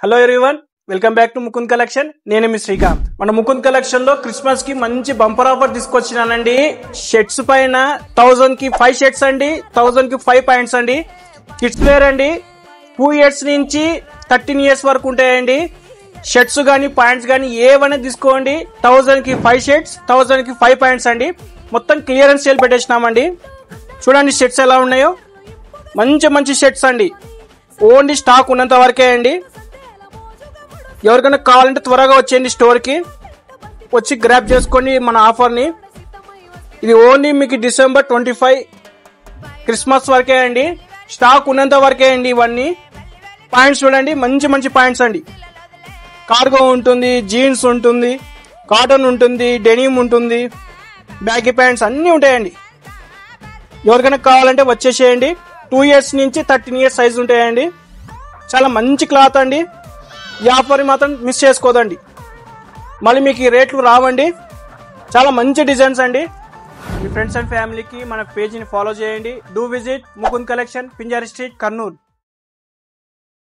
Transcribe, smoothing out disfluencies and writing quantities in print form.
Hello everyone, welcome back to Mukund collection. నేను మీ శ్రీకాంత్. మన Mukund collection లో క్రిస్మస్ కి మంచి బంపర్ ఆఫర్ తీసుకొచ్చినానండి. షర్ట్స్ పైన 1000 కి 5 షర్ట్స్ అండి, 1000 కి 5 ప్యాంట్స్ అండి. కిడ్స్ వేర్ అండి, 2 years నుంచి 13 years వరకు ఉంటాయండి. షర్ట్స్ గానీ ప్యాంట్స్ గానీ ఏవైనా తీసుకోండి. 1000 కి 5 షర్ట్స్, 1000 కి 5 ప్యాంట్స్ అండి. మొత్తం క్లియరెన్స్ సేల్ పెట్టేసినామండి. చూడండి షర్ట్స్ ఎలా ఉన్నాయో, మంచి మంచి షర్ట్స్ అండి. ఓన్లీ స్టాక్ ఉన్నంత వరకే అండి. ఎవరికైనా కావాలంటే త్వరగా వచ్చేయండి, స్టోర్కి వచ్చి గ్రాప్ చేసుకోండి మన ఆఫర్ని. ఇది ఓన్లీ మీకు December 25 క్రిస్మస్ వరకే అండి. స్టాక్ ఉన్నంత వరకే అండి. ఇవన్నీ పాయింట్స్ చూడండి, మంచి మంచి పాయింట్స్ అండి. కార్గో ఉంటుంది, జీన్స్ ఉంటుంది, కాటన్ ఉంటుంది, డెనిమ్ ఉంటుంది, బ్యాగీ ప్యాంట్స్ అన్నీ ఉంటాయండి. ఎవరికైనా కావాలంటే వచ్చేసేయండి. 2 years నుంచి 13 years సైజ్ ఉంటాయండి. చాలా మంచి క్లాత్ అండి. ఈ ఆఫర్ మాత్రం మిస్ చేసుకోదండి. మళ్ళీ మీకు ఈ రేట్లు రావండి. చాలా మంచి డిజైన్స్ అండి. మీ ఫ్రెండ్స్ అండ్ ఫ్యామిలీకి మన పేజీని ఫాలో చేయండి. Do visit Mukund collection, Pinjari street, Kurnool.